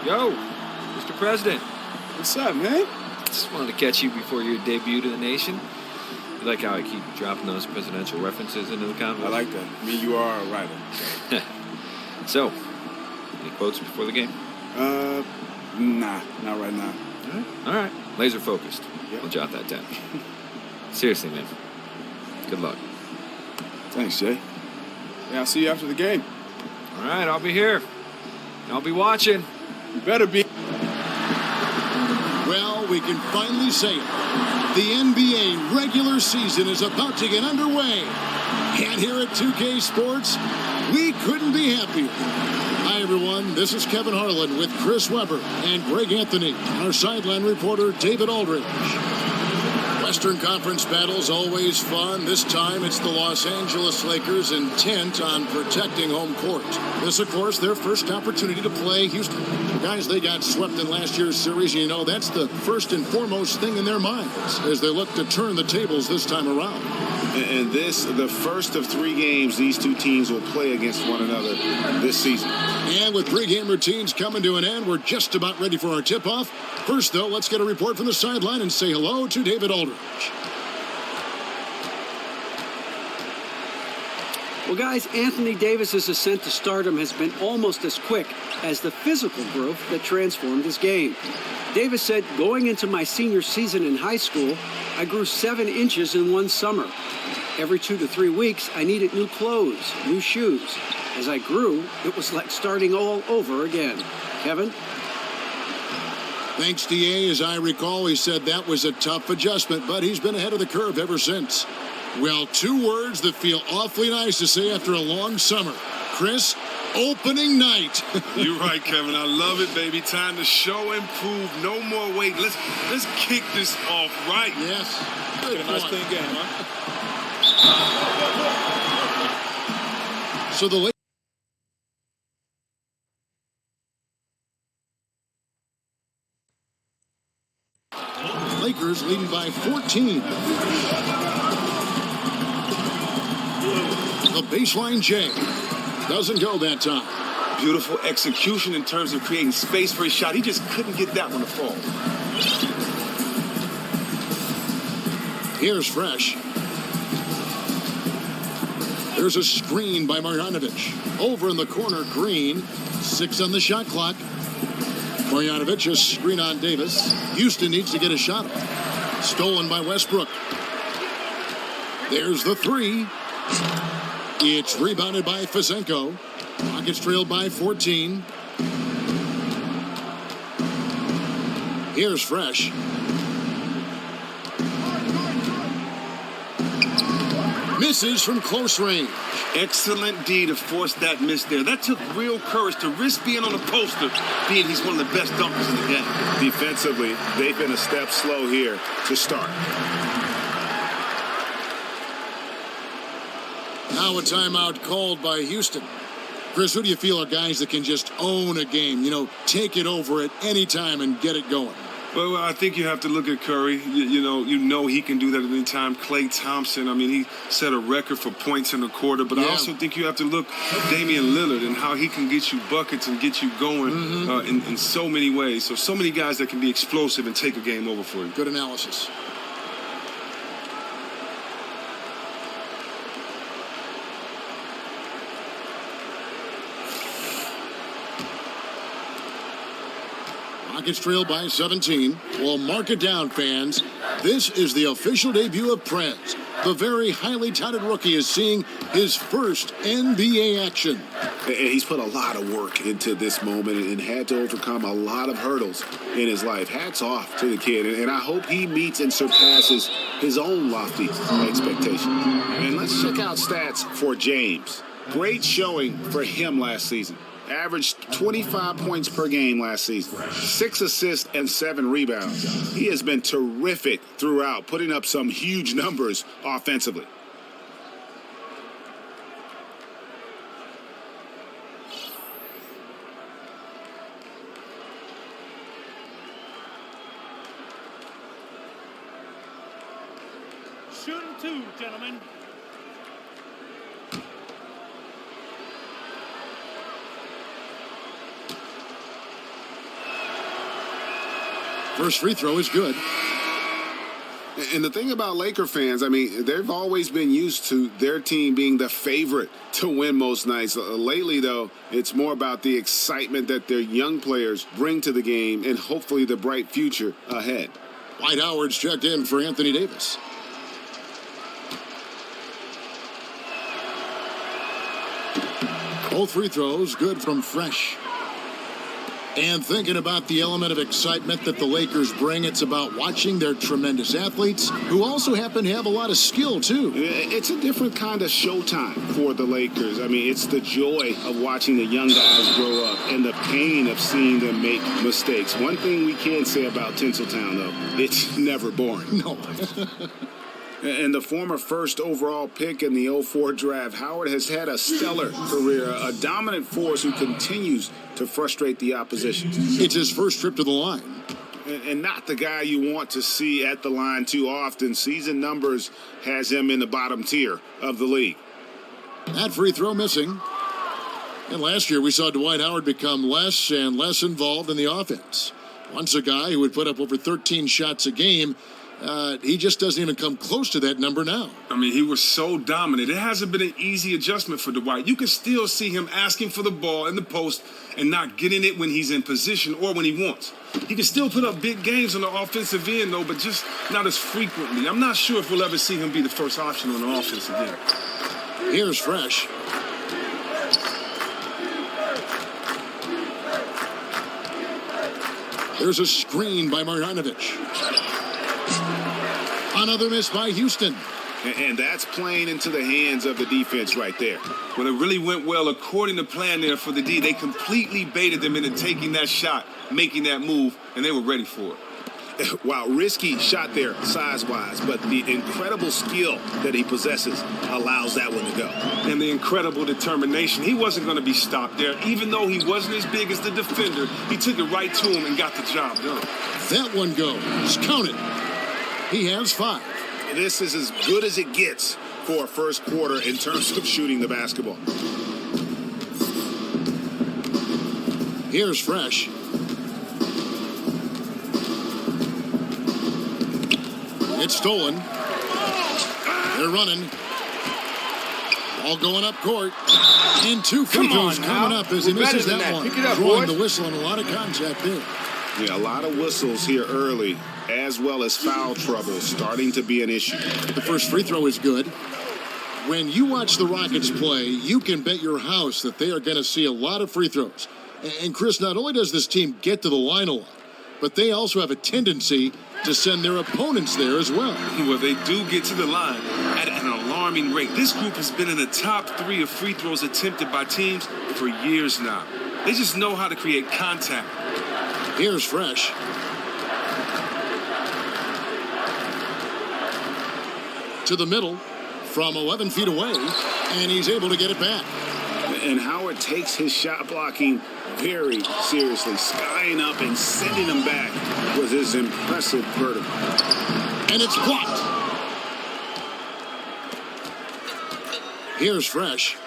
Yo, Mr. President. What's up, man? Just wanted to catch you before your debut to the nation. You like how I keep dropping those presidential references into the conversation? I like that. I mean, you are a writer. So, any quotes before the game? Nah, not right now. All right. Laser focused. Yep. We'll jot that down. Seriously, man. Good luck. Thanks, Jay. Yeah, I'll see you after the game. All right, I'll be here. I'll be watching. You better be. Well, we can finally say it. The NBA regular season is about to get underway. And here at 2K Sports, we couldn't be happier. Hi, everyone. This is Kevin Harlan with Chris Webber and Greg Anthony, our sideline reporter, David Aldridge. Western Conference battles always fun. This time it's the Los Angeles Lakers intent on protecting home court. This, of course, their first opportunity to play Houston. Guys, they got swept in last year's series. You know, that's the first and foremost thing in their minds as they look to turn the tables this time around. And this, the first of 3 games these two teams will play against one another this season. And with pregame routines coming to an end, we're just about ready for our tip-off. First, though, let's get a report from the sideline and say hello to David Aldridge. Well, guys, Anthony Davis's ascent to stardom has been almost as quick as the physical growth that transformed his game. Davis said, going into my senior season in high school, I grew 7 inches in one summer. Every 2 to 3 weeks, I needed new clothes, new shoes. As I grew, it was like starting all over again. Kevin? Thanks, DA. As I recall, he said that was a tough adjustment, but he's been ahead of the curve ever since. Well, 2 words that feel awfully nice to say after a long summer. Chris, opening night. You're right, Kevin. I love it, baby. Time to show and prove. No more wait. Let's kick this off right. Yes. Good Nice point. clean game, huh? So the Lakers leading by 14. The baseline J doesn't go that time. Beautiful execution in terms of creating space for his shot. He just couldn't get that one to fall. Here's Fresh. There's a screen by Marjanovic. Over in the corner, Green. 6 on the shot clock. Marjanovic, a screen on Davis. Houston needs to get a shot off. Stolen by Westbrook. There's the 3. It's rebounded by Fizenko. Rockets trailed by 14. Here's Fresh. Misses from close range. Excellent D to force that miss there. That took real courage to risk being on the poster, being he's one of the best dunkers in the game. Defensively, they've been a step slow here to start. Now a timeout called by Houston. Chris, who do you feel are guys that can just own a game? You know, take it over at any time and get it going. Well, I think you have to look at Curry. You know he can do that at any time. Klay Thompson, I mean, he set a record for points in the quarter. But I also think you have to look at Damian Lillard and how he can get you buckets and get you going in so many ways. So many guys that can be explosive and take a game over for you. Good analysis. Rockets trail by 17. Well, mark it down, fans. This is the official debut of Prez. The very highly touted rookie is seeing his first NBA action. And he's put a lot of work into this moment and had to overcome a lot of hurdles in his life. Hats off to the kid, and I hope he meets and surpasses his own lofty expectation. And let's check out stats for James. Great showing for him last season. Averaged 25 points per game last season, 6 assists and 7 rebounds. He has been terrific throughout, putting up some huge numbers offensively. Shooting 2, gentlemen. First free throw is good. And the thing about Laker fans, I mean, they've always been used to their team being the favorite to win most nights. Lately, though, it's more about the excitement that their young players bring to the game and hopefully the bright future ahead. Dwight Howard's checked in for Anthony Davis. Both free throws good from Fresh. And thinking about the element of excitement that the Lakers bring, it's about watching their tremendous athletes who also happen to have a lot of skill, too. It's a different kind of showtime for the Lakers. I mean, it's the joy of watching the young guys grow up and the pain of seeing them make mistakes. One thing we can say about Tinseltown, though, it's never boring. No. And the former first overall pick in the 04 draft, Howard has had a stellar career, a dominant force who continues to frustrate the opposition. It's his first trip to the line. And not the guy you want to see at the line too often. Season numbers has him in the bottom tier of the league. That free throw missing. And last year we saw Dwight Howard become less and less involved in the offense. Once a guy who would put up over 13 shots a game, he just doesn't even come close to that number now. I mean, he was so dominant. It hasn't been an easy adjustment for Dwight. You can still see him asking for the ball in the post and not getting it when he's in position or when he wants. He can still put up big games on the offensive end, though, but just not as frequently. I'm not sure if we'll ever see him be the first option on the offense again. Here's Fresh. There's a screen by Marjanovic. Another miss by Houston. And that's playing into the hands of the defense right there. Well, it really went well according to plan there for the D. They completely baited them into taking that shot, making that move, and they were ready for it. Wow, risky shot there size-wise, but the incredible skill that he possesses allows that one to go. And the incredible determination. He wasn't going to be stopped there. Even though he wasn't as big as the defender, he took it right to him and got the job done. That one goes. Count it. He has 5. This is as good as it gets for a first quarter in terms of shooting the basketball. Here's Fresh. It's stolen. They're running. Ball going up court. And 2 free throws coming up as he misses that one. Drawing the whistle and a lot of contact there. Yeah, a lot of whistles here early, as well as foul trouble starting to be an issue. The first free throw is good. When you watch the Rockets play, you can bet your house that they are going to see a lot of free throws. And Chris, not only does this team get to the line a lot, but they also have a tendency to send their opponents there as well. Well, they do get to the line at an alarming rate. This group has been in the top 3 of free throws attempted by teams for years now. They just know how to create contact. Here's Fresh. To the middle from 11 feet away, and he's able to get it back. And Howard takes his shot blocking very seriously, skying up and sending him back with his impressive vertical. And it's blocked. Here's Fresh.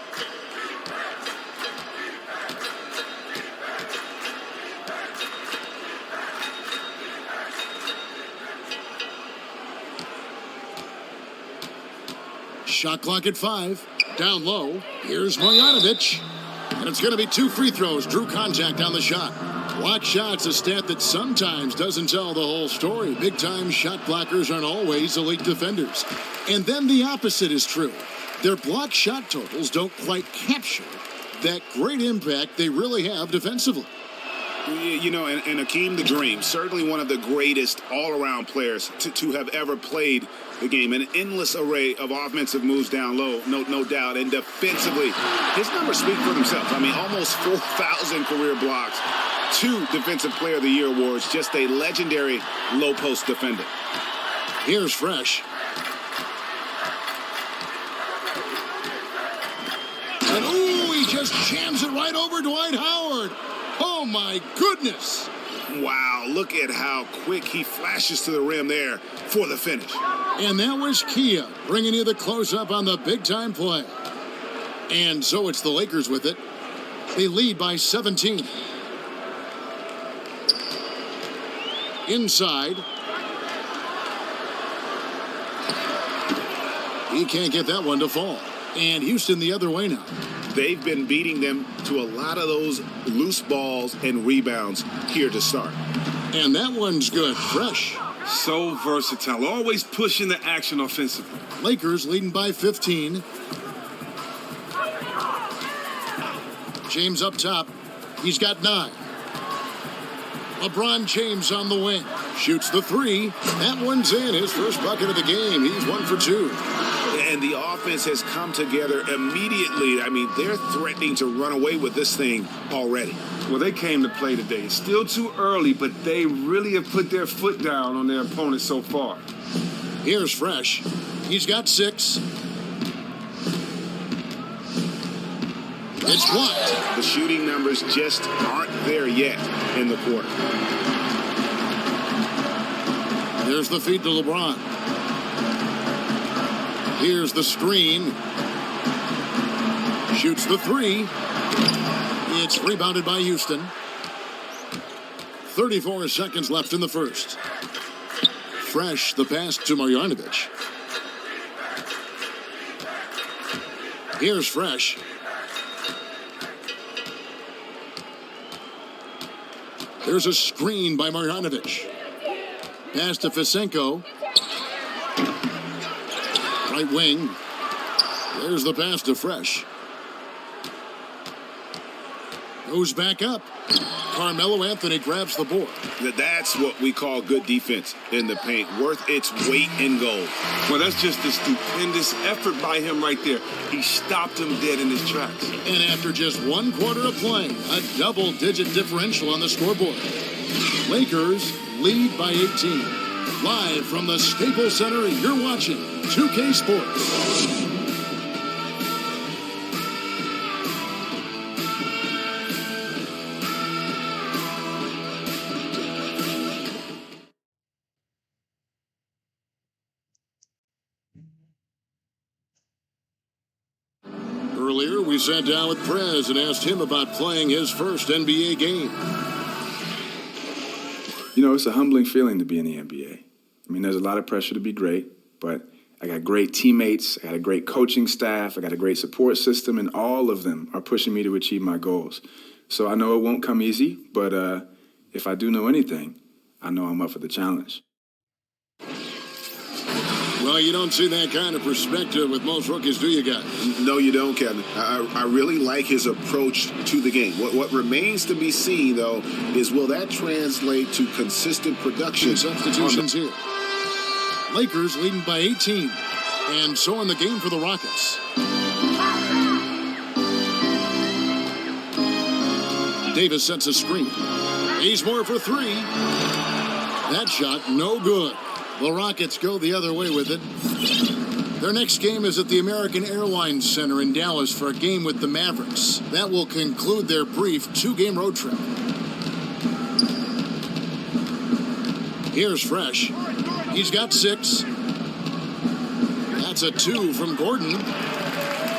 Shot clock at 5. Down low. Here's Marjanovic. And it's going to be 2 free throws. Drew contact on the shot. Block shots, a stat that sometimes doesn't tell the whole story. Big-time shot blockers aren't always elite defenders. And then the opposite is true. Their block shot totals don't quite capture that great impact they really have defensively. You know, and Akeem the Dream, certainly one of the greatest all-around players to have ever played the game. An endless array of offensive moves down low, no doubt. And defensively, his numbers speak for themselves. I mean, almost 4,000 career blocks, 2 Defensive Player of the Year awards, just a legendary low-post defender. Here's Fresh. And, ooh, he just jams it right over Dwight Howard. Oh, my goodness. Wow, look at how quick he flashes to the rim there for the finish. And that was Kia bringing you the close-up on the big-time play. And so it's the Lakers with it. They lead by 17. Inside. He can't get that one to fall. And Houston the other way now. They've been beating them to a lot of those loose balls and rebounds here to start. And that one's good. Fresh. So versatile. Always pushing the action offensively. Lakers leading by 15. James up top. He's got 9. LeBron James on the wing. Shoots the 3. That one's in. His first bucket of the game. He's 1 for 2. And the offense has come together immediately. I mean, they're threatening to run away with this thing already. Well, they came to play today. It's still too early, but they really have put their foot down on their opponent so far. Here's Fresh. He's got 6. It's blocked. The shooting numbers just aren't there yet in the quarter. There's the feed to LeBron. Here's the screen. Shoots the 3. It's rebounded by Houston. 34 seconds left in the first. Fresh, the pass to Marjanovic. Here's Fresh. There's a screen by Marjanovic. Pass to Fisenko. Right wing. There's the pass to Fresh. Goes back up. Carmelo Anthony grabs the board. That's what we call good defense in the paint. Worth its weight in gold. Well, that's just a stupendous effort by him right there. He stopped him dead in his tracks. And after just 1 quarter of play, a double-digit differential on the scoreboard. Lakers lead by 18. Live from the Staples Center, you're watching 2K Sports. Earlier, we sat down with Prez and asked him about playing his first NBA game. You know, it's a humbling feeling to be in the NBA. I mean, there's a lot of pressure to be great, but I got great teammates, I got a great coaching staff, I got a great support system, and all of them are pushing me to achieve my goals. So I know it won't come easy, but if I do know anything, I know I'm up for the challenge. Well, you don't see that kind of perspective with most rookies, do you, guys? No, you don't, Kevin. I really like his approach to the game. What remains to be seen, though, is will that translate to consistent production? Substitutions here. Lakers leading by 18. And so in the game for the Rockets. Davis sets a screen. He's more for 3. That shot, no good. The Rockets go the other way with it. Their next game is at the American Airlines Center in Dallas for a game with the Mavericks. That will conclude their brief 2-game road trip. Here's Fresh. He's got 6. That's a 2 from Gordon.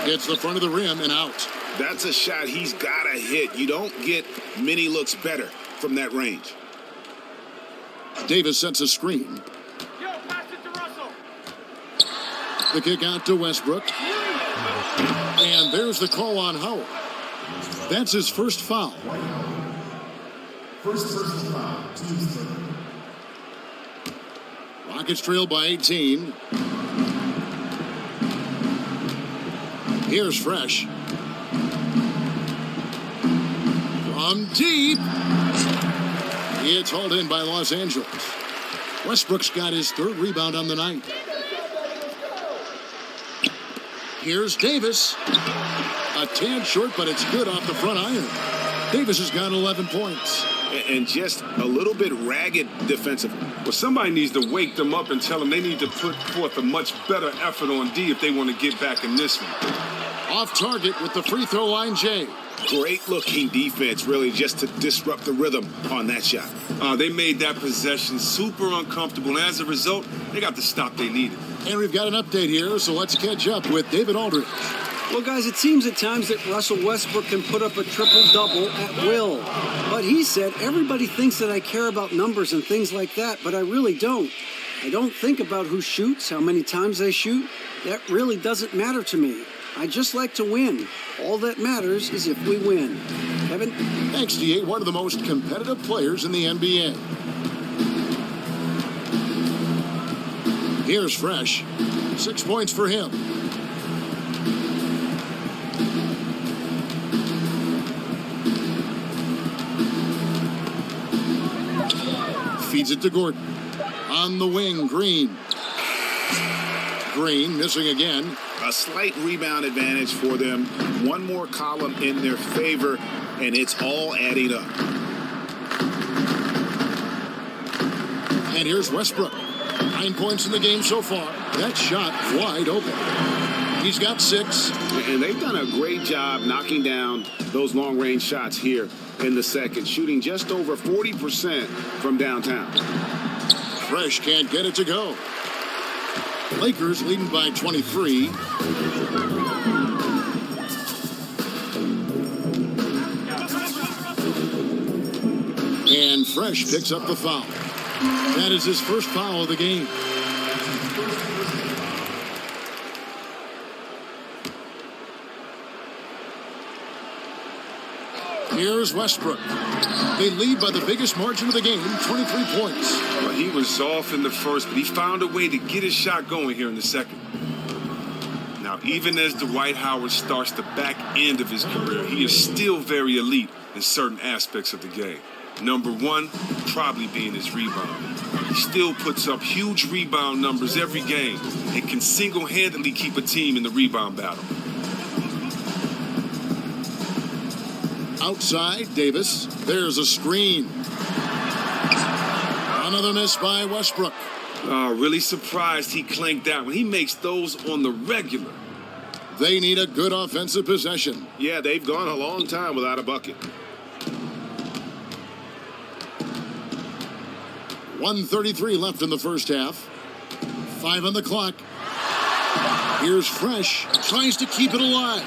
Hits the front of the rim and out. That's a shot he's got to hit. You don't get many looks better from that range. Davis sets a screen. The kick out to Westbrook. And there's the call on Howard. That's his first foul. First personal foul. Rockets trail by 18. Here's Fresh. From deep. It's hauled in by Los Angeles. Westbrook's got his 3rd rebound on the night. Here's Davis. A tad short, but it's good off the front iron. Davis has got 11 points. And just a little bit ragged defensively. Well, somebody needs to wake them up and tell them they need to put forth a much better effort on D if they want to get back in this one. Off target with the free throw line, Jay. Great looking defense, really, just to disrupt the rhythm on that shot. They made that possession super uncomfortable, and as a result, they got the stop they needed. And we've got an update here, so let's catch up with David Aldridge. Well, guys, it seems at times that Russell Westbrook can put up a triple-double at will. But he said, everybody thinks that I care about numbers and things like that, but I really don't. I don't think about who shoots, how many times they shoot. That really doesn't matter to me. I just like to win. All that matters is if we win. Kevin? XD8, one of the most competitive players in the NBA. Here's Fresh. 6 points for him. Feeds it to Gordon. On the wing, Green. Green missing again. A slight rebound advantage for them. One more column in their favor, and it's all adding up. And here's Westbrook. 9 points in the game so far. That shot wide open. He's got 6. And they've done a great job knocking down those long-range shots here in the second, shooting just over 40% from downtown. Fresh can't get it to go. Lakers leading by 23. And Fresh picks up the foul. That is his first foul of the game. Here's Westbrook. They lead by the biggest margin of the game, 23 points. Well, he was off in the first, but he found a way to get his shot going here in the second. Now, even as Dwight Howard starts the back end of his career, he is still very elite in certain aspects of the game. Number one, probably being his rebound. He still puts up huge rebound numbers every game and can single-handedly keep a team in the rebound battle. Outside, Davis. There's a screen. Another miss by Westbrook. Really surprised he clanked that one. He makes those on the regular. They need a good offensive possession. Yeah, they've gone a long time without a bucket. 1:33 left in the first half. 5 on the clock. Here's Fresh. Tries to keep it alive.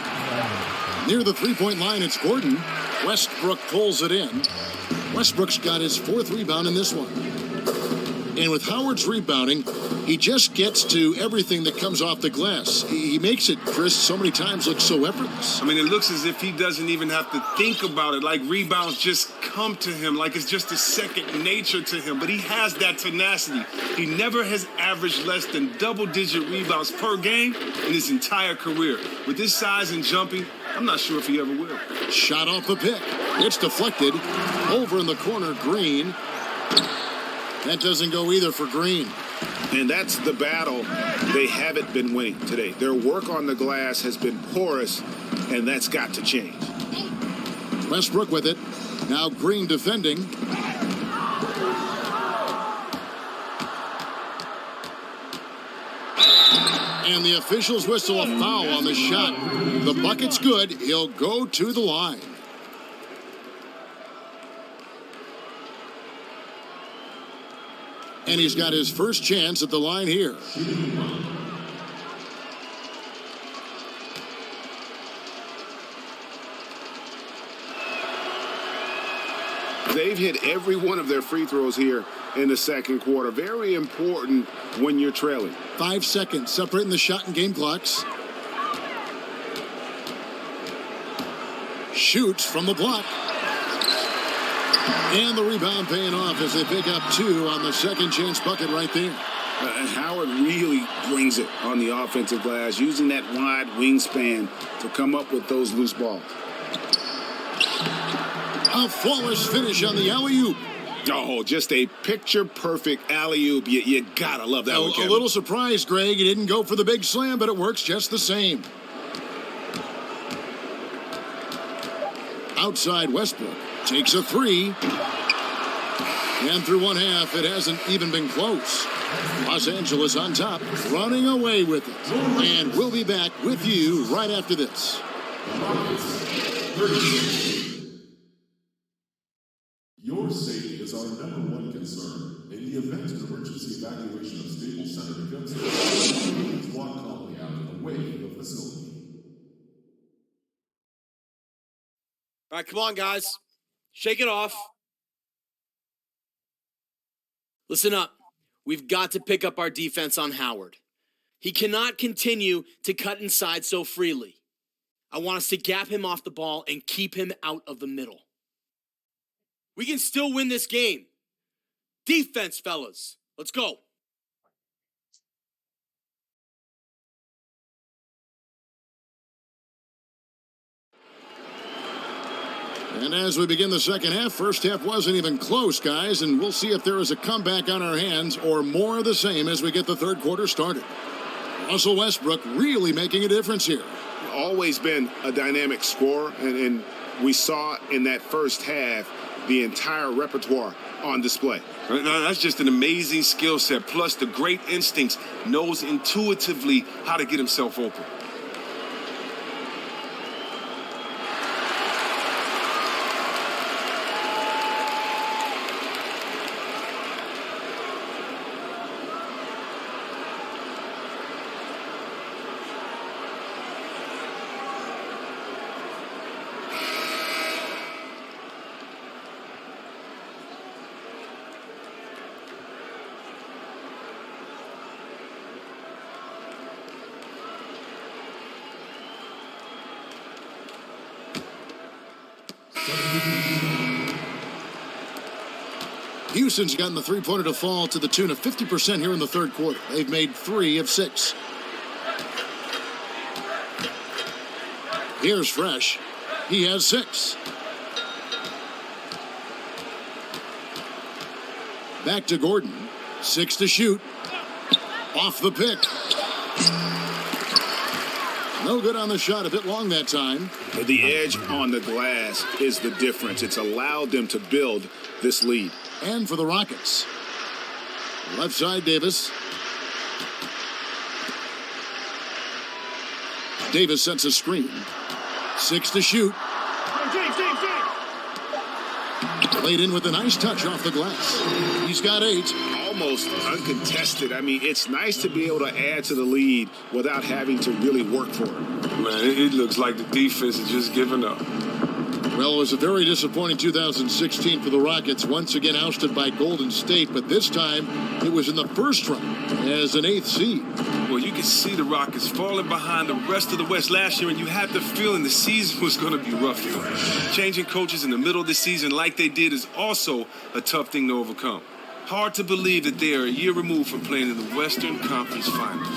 Near the three-point line, it's Gordon. Westbrook pulls it in. Westbrook's got his 4th rebound in this one. And with Howard's rebounding, he just gets to everything that comes off the glass. He makes it, Chris, so many times look so effortless. I mean, it looks as if he doesn't even have to think about it. Like rebounds just come to him, like it's just a second nature to him. But he has that tenacity. He never has averaged less than double-digit rebounds per game in his entire career. With his size and jumping, I'm not sure if he ever will. Shot off the pick. It's deflected. Over in the corner, Green. That doesn't go either for Green. And that's the battle they haven't been winning today. Their work on the glass has been porous, and that's got to change. Westbrook with it. Now Green defending. And the officials whistle a foul on the shot. The bucket's good. He'll go to the line. And he's got his first chance at the line here. They've hit every one of their free throws here in the second quarter. Very important when you're trailing. 5 seconds separating the shot and game clocks. Shoots from the block. And the rebound paying off as they pick up 2 on the second chance bucket right there. Howard really brings it on the offensive glass, using that wide wingspan to come up with those loose balls. A flawless finish on the alley-oop. Oh, just a picture-perfect alley-oop. You gotta love that one, A Kevin. little surprised, Greg. He didn't go for the big slam, but it works just the same. Outside, Westbrook takes a 3. And through one half, it hasn't even been close. Los Angeles on top, running away with it. And we'll be back with you right after this. Your safety is our #1 concern. In the event of emergency evacuation of Staples Center to Gunston, please walk calmly out of the way of the facility. All right, come on, guys. Shake it off. Listen up. We've got to pick up our defense on Howard. He cannot continue to cut inside so freely. I want us to gap him off the ball and keep him out of the middle. We can still win this game. Defense, fellas. Let's go. And as we begin the second half, first half wasn't even close, guys, and we'll see if there is a comeback on our hands or more of the same as we get the third quarter started. Russell Westbrook really making a difference here. Always been a dynamic scorer, and we saw in that first half the entire repertoire on display. That's just an amazing skill set, plus the great instincts, knows intuitively how to get himself open. Houston's gotten the three-pointer to fall to the tune of 50% here in the third quarter. They've made 3 of 6. Here's Fresh. He has 6. Back to Gordon. 6 to shoot. Off the pick. No good on the shot. A bit long that time. The edge on the glass is the difference. It's allowed them to build this lead. And for the Rockets. Left side, Davis. Davis sets a screen. 6 to shoot. Played in with a nice touch off the glass. He's got 8. Almost uncontested. I mean, it's nice to be able to add to the lead without having to really work for it. Man, it looks like the defense is just giving up. Well, it was a very disappointing 2016 for the Rockets, once again ousted by Golden State, but this time it was in the first round as an 8th seed. Well, you can see the Rockets falling behind the rest of the West last year, and you had the feeling the season was going to be rough for them. Changing coaches in the middle of the season like they did is also a tough thing to overcome. Hard to believe that they are a year removed from playing in the Western Conference Finals.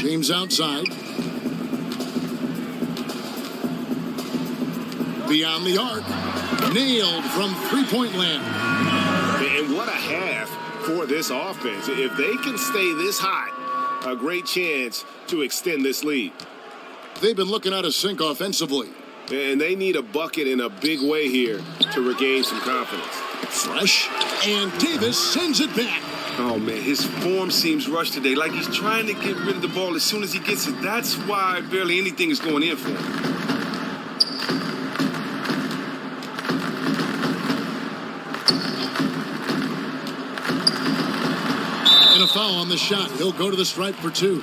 James outside. Beyond the arc. Nailed from three-point land. And what a half for this offense. If they can stay this hot, a great chance to extend this lead. They've been looking out of sync offensively. And they need a bucket in a big way here to regain some confidence. Fresh. And Davis sends it back. Oh, man, his form seems rushed today, like he's trying to get rid of the ball as soon as he gets it. That's why barely anything is going in for him. And a foul on the shot. He'll go to the stripe for 2.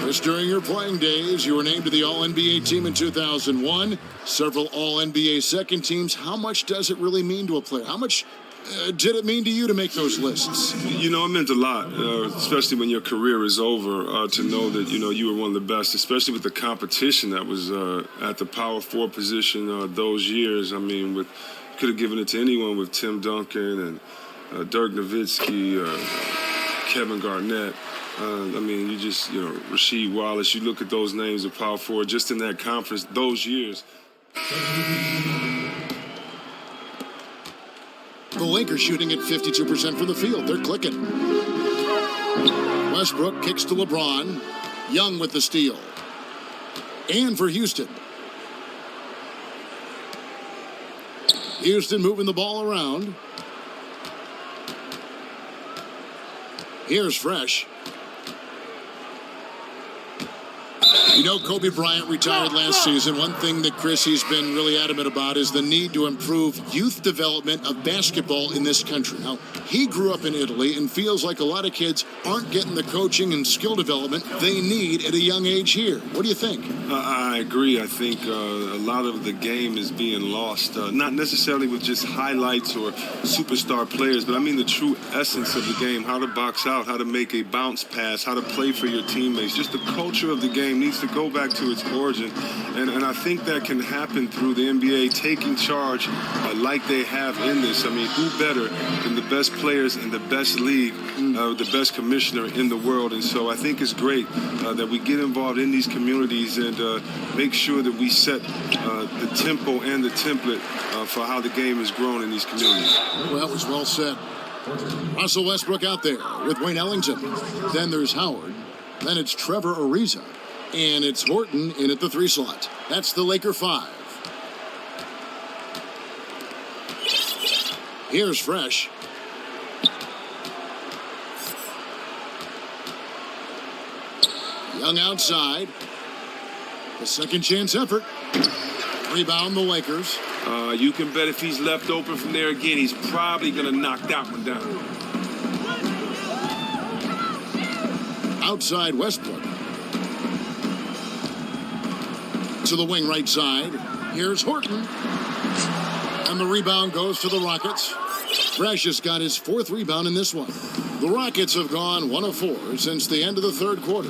Just during your playing days, you were named to the All-NBA team in 2001. Several All-NBA second teams. How much does it really mean to a player? How much did it mean to you to make those lists? You know, it meant a lot, especially when your career is over, to know that, you were one of the best, especially with the competition that was at the power forward position those years. I mean, could have given it to anyone with Tim Duncan and Dirk Nowitzki, Kevin Garnett. Rasheed Wallace. You look at those names of power forward just in that conference those years. The Lakers shooting at 52% from the field. They're clicking. Westbrook kicks to LeBron. Young with the steal. And for Houston. Houston moving the ball around. Here's Fresh. You know, Kobe Bryant retired last season. One thing that Chrissy's been really adamant about is the need to improve youth development of basketball in this country. Now, he grew up in Italy and feels like a lot of kids aren't getting the coaching and skill development they need at a young age here. What do you think? I agree. I think a lot of the game is being lost, not necessarily with just highlights or superstar players, but I mean the true essence of the game, how to box out, how to make a bounce pass, how to play for your teammates. Just the culture of the game needs to go back to its origin. And I think that can happen through the NBA taking charge like they have in this. I mean, who better than the best players in the best league, the best commissioner in the world? And so I think it's great that we get involved in these communities and make sure that we set the tempo and the template for how the game is grown in these communities. Well, that was well said. Russell Westbrook out there with Wayne Ellington. Then there's Howard. Then it's Trevor Ariza. And it's Horton in at the 3 slot. That's the Laker 5. Here's Fresh. Young outside. A second chance effort. Rebound the Lakers. You can bet if he's left open from there again, he's probably going to knock that one down. Outside Westbrook. To the wing right side. Here's Horton. And the rebound goes to the Rockets. Fresh has got his 4th rebound in this one. The Rockets have gone 1 of 4 since the end of the 3rd quarter.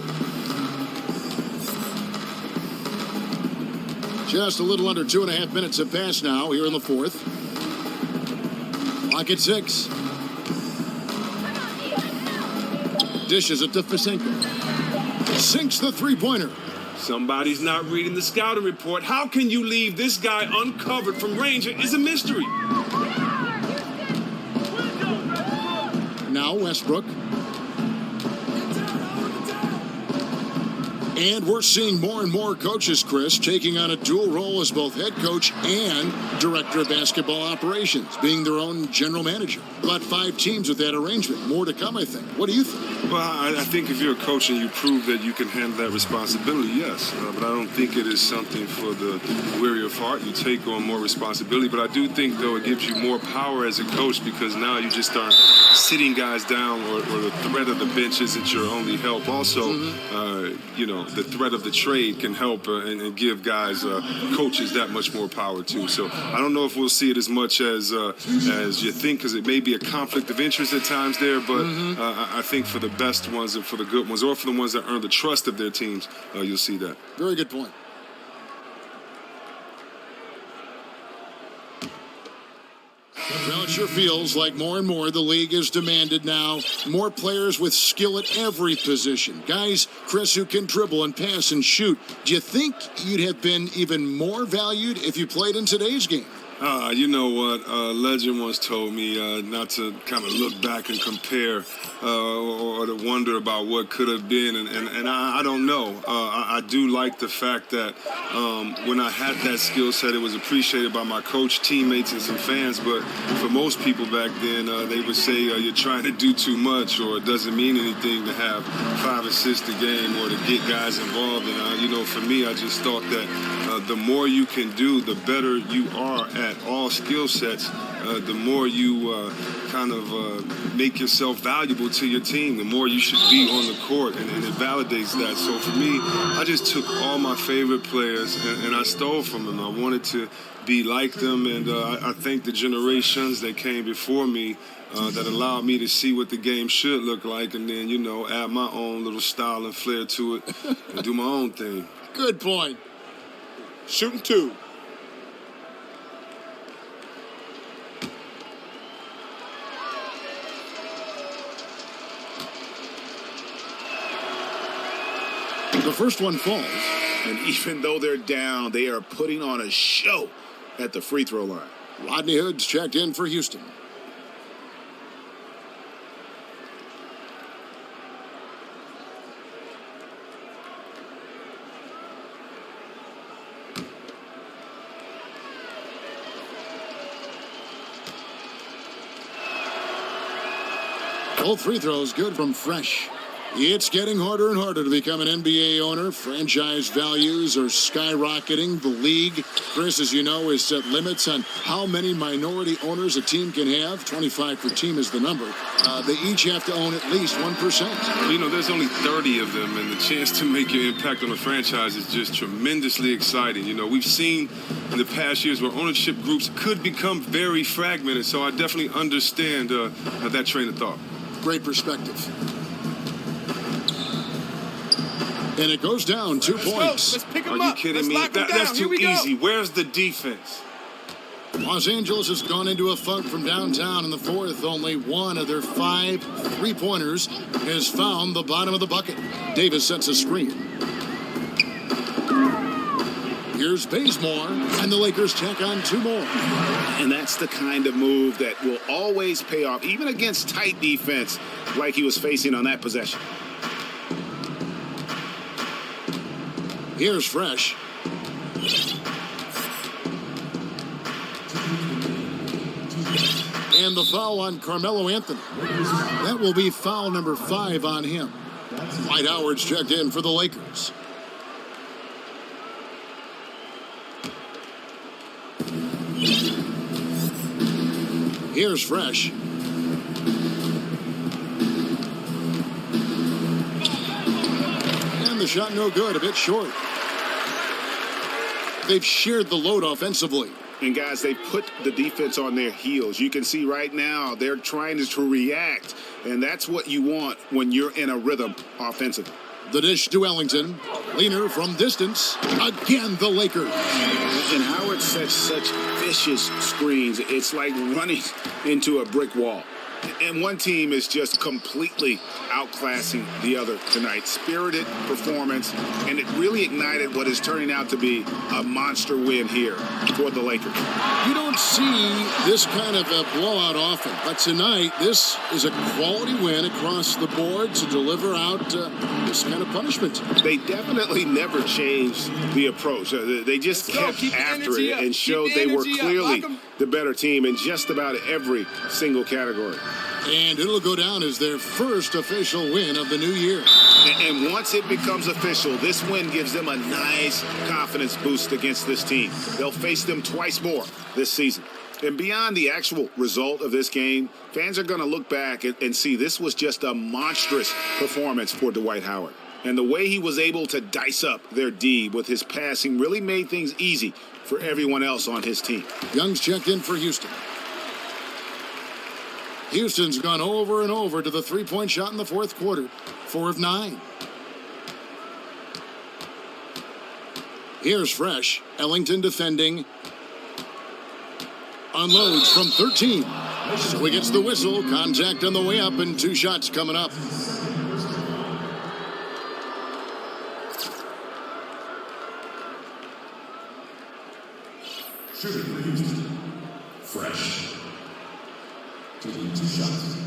Just a little under 2.5 minutes have passed now here in the 4th. Clock at 6. Dishes it to Fisenko. Sinks the 3-pointer. Somebody's not reading the scouting report. How can you leave this guy uncovered from range? It is a mystery. Now Westbrook. And we're seeing more and more coaches, Chris, taking on a dual role as both head coach and director of basketball operations, being their own general manager. About 5 teams with that arrangement. More to come, I think. What do you think? Well, I think if you're a coach and you prove that you can handle that responsibility, yes. But I don't think it is something for the weary of heart. You take on more responsibility. But I do think, though, it gives you more power as a coach because now you just aren't sitting guys down or the threat of the bench isn't your only help. Also, the threat of the trade can help and give guys, coaches, that much more power, too. So I don't know if we'll see it as much as you think because it may be a conflict of interest at times there. But I think for the best ones and for the good ones or for the ones that earn the trust of their teams, you'll see that. Very good point. Well, it sure feels like more and more the league is demanded now. More players with skill at every position. Guys, Chris, who can dribble and pass and shoot. Do you think you'd have been even more valued if you played in today's game? You know what? A legend once told me not to kind of look back and compare or to wonder about what could have been. And I don't know. I do like the fact that when I had that skill set, it was appreciated by my coach, teammates, and some fans. But for most people back then, they would say you're trying to do too much or it doesn't mean anything to have 5 assists a game or to get guys involved. And, for me, I just thought that the more you can do, the better you are at all skill sets, the more you make yourself valuable to your team, the more you should be on the court, and it validates that. So for me, I just took all my favorite players and I stole from them. I wanted to be like them, and I thank the generations that came before me that allowed me to see what the game should look like and then, add my own little style and flair to it and do my own thing. Good point. Shooting 2. The first one falls. And even though they're down, they are putting on a show at the free throw line. Rodney Hood's checked in for Houston. Both free throws good from Fresh. It's getting harder and harder to become an NBA owner. Franchise values are skyrocketing. The league, Chris, as you know, has set limits on how many minority owners a team can have. 25 per team is the number. They each have to own at least 1%. You know, there's only 30 of them, and the chance to make your impact on a franchise is just tremendously exciting. You know, we've seen in the past years where ownership groups could become very fragmented, so I definitely understand that train of thought. Great perspective. And it goes down 2 points. Let's pick Are him you up. kidding me? That's too easy. Where's the defense? Los Angeles has gone into a funk from downtown in the fourth. Only one of their 5 three-pointers has found the bottom of the bucket. Davis sets a screen. Here's Bazemore, and the Lakers tack on 2 more. And that's the kind of move that will always pay off, even against tight defense like he was facing on that possession. Here's Fresh. And the foul on Carmelo Anthony. That will be foul number 5 on him. Dwight Howard's checked in for the Lakers. Here's Fresh. And the shot no good, a bit short. They've shared the load offensively. And guys, they put the defense on their heels. You can see right now they're trying to react, and that's what you want when you're in a rhythm offensively. The dish to Ellington. Leaner from distance. Again, the Lakers. And Howard sets such vicious screens. It's like running into a brick wall. And one team is just completely outclassing the other tonight. Spirited performance, and it really ignited what is turning out to be a monster win here for the Lakers. You don't see this kind of a blowout often, but tonight this is a quality win across the board to deliver out this kind of punishment. They definitely never changed the approach. They just kept after it and showed they were clearly the better team in just about every single category. And it'll go down as their first official win of the new year. And once it becomes official, this win gives them a nice confidence boost against this team. They'll face them twice more this season. And beyond the actual result of this game, fans are going to look back and see this was just a monstrous performance for Dwight Howard. And the way he was able to dice up their D with his passing really made things easy for everyone else on his team. Young's checked in for Houston. Houston's gone over and over to the three-point shot in the fourth quarter. 4 of 9. Here's Fresh. Ellington defending. Unloads from 13. So he gets the whistle. Contact on the way up, and 2 shots coming up. Shooting for Houston. Fresh. Taking 2 shots.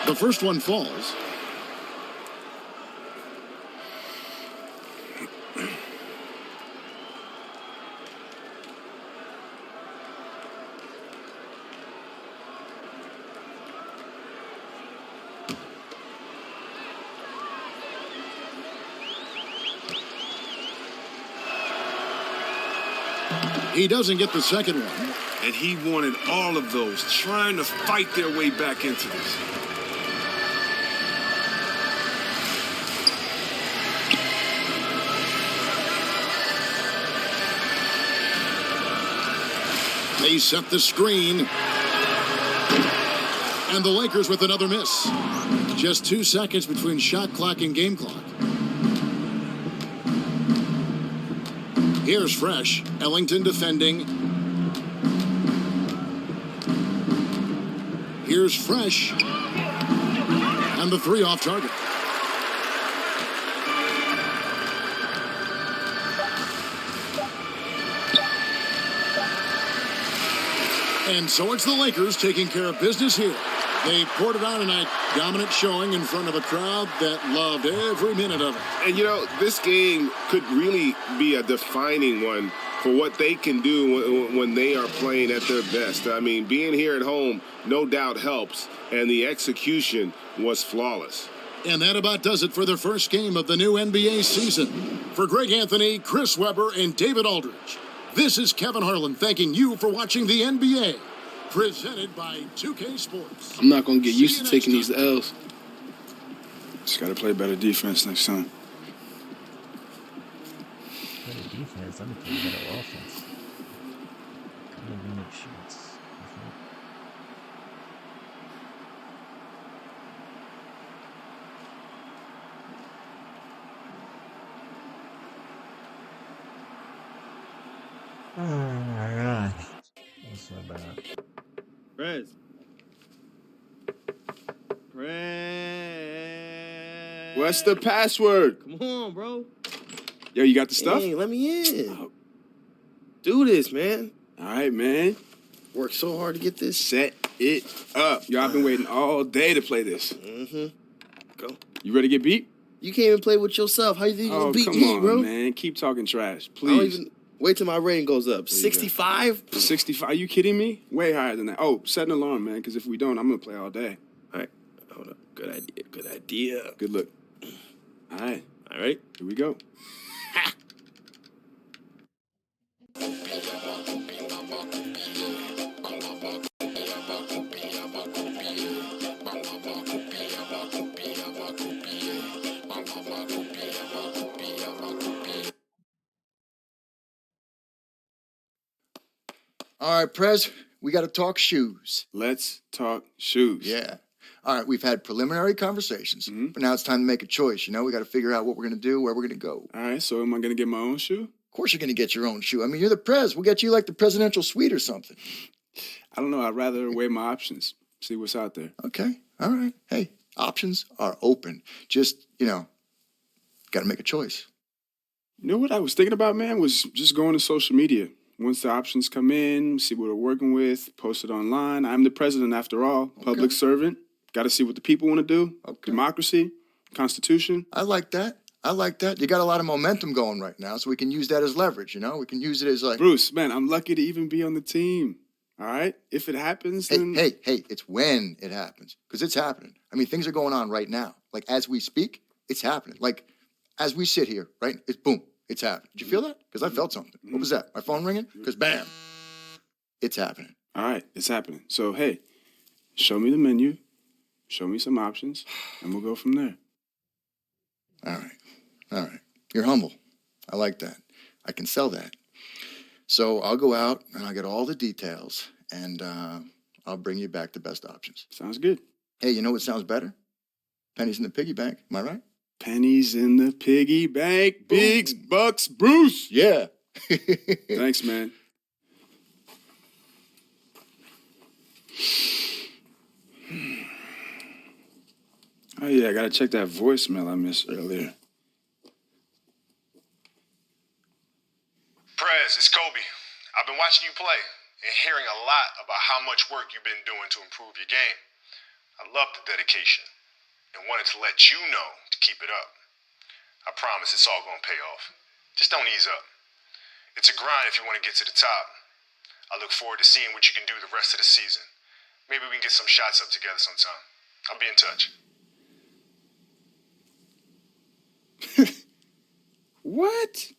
The first one falls. He doesn't get the second one. And he wanted all of those, trying to fight their way back into this. They set the screen. And the Lakers with another miss. Just 2 seconds between shot clock and game clock. Here's Fresh. Ellington defending. Here's Fresh. And the 3 off target. And so it's the Lakers taking care of business here. They poured it on tonight, dominant showing in front of a crowd that loved every minute of it. And, you know, this game could really be a defining one for what they can do when they are playing at their best. I mean, being here at home no doubt helps, and the execution was flawless. And that about does it for the first game of the new NBA season. For Greg Anthony, Chris Webber, and David Aldridge, this is Kevin Harlan thanking you for watching the NBA, presented by 2K Sports. I'm not going to get used to taking these L's. Just got to play better defense next time. Better defense, I'm going to play better offense. I'm going to make shots. Alright. That's not bad. Prez. What's the password? Come on, bro. Yo, you got the stuff? Hey, let me in. Oh. Do this, man. All right, man. Worked so hard to get this. Set it up. Yo, I've been waiting all day to play this. Mm-hmm. Go. You ready to get beat? You can't even play with yourself. How you think you gonna beat come me, on, bro? Man. Keep talking trash, I don't please. even... Wait till my rating goes up. 65? 65? Are you kidding me? Way higher than that. Oh, set an alarm, man, because if we don't, I'm going to play all day. All right. Hold up. Good idea. Good idea. Good look. All right. All right. Here we go. All right, Prez, we got to talk shoes. Let's talk shoes. Yeah. All right, we've had preliminary conversations, but now it's time to make a choice. You know, we got to figure out what we're going to do, where we're going to go. All right, so am I going to get my own shoe? Of course you're going to get your own shoe. I mean, you're the Prez. We'll get you like the presidential suite or something. I don't know. I'd rather weigh my options, see what's out there. Okay. All right. Hey, options are open. Just, got to make a choice. You know what I was thinking about, man, was just going to social media. Once the options come in, see what we're working with, post it online. I'm the president after all, public servant. Got to see what the people want to do. Okay. Democracy, Constitution. I like that. You got a lot of momentum going right now, so we can use that as leverage, We can use it as like... Bruce, man, I'm lucky to even be on the team, all right? If it happens, then... Hey, it's when it happens, because it's happening. I mean, things are going on right now. Like, as we speak, it's happening. Like, as we sit here, right? It's boom. It's happening. Did you feel that? Because I felt something. What was that? My phone ringing? Because bam, it's happening. All right, it's happening. So, hey, show me the menu, show me some options, and we'll go from there. All right. You're humble. I like that. I can sell that. So I'll go out and I'll get all the details, and I'll bring you back the best options. Sounds good. Hey, you know what sounds better? Pennies in the piggy bank. Am I right? Pennies in the piggy bank, bigs, bucks, Bruce. Yeah. Thanks, man. Oh, yeah, I got to check that voicemail I missed earlier. Prez, it's Kobe. I've been watching you play and hearing a lot about how much work you've been doing to improve your game. I love the dedication and wanted to let you know to keep it up. I promise it's all going to pay off. Just don't ease up. It's a grind if you want to get to the top. I look forward to seeing what you can do the rest of the season. Maybe we can get some shots up together sometime. I'll be in touch. What?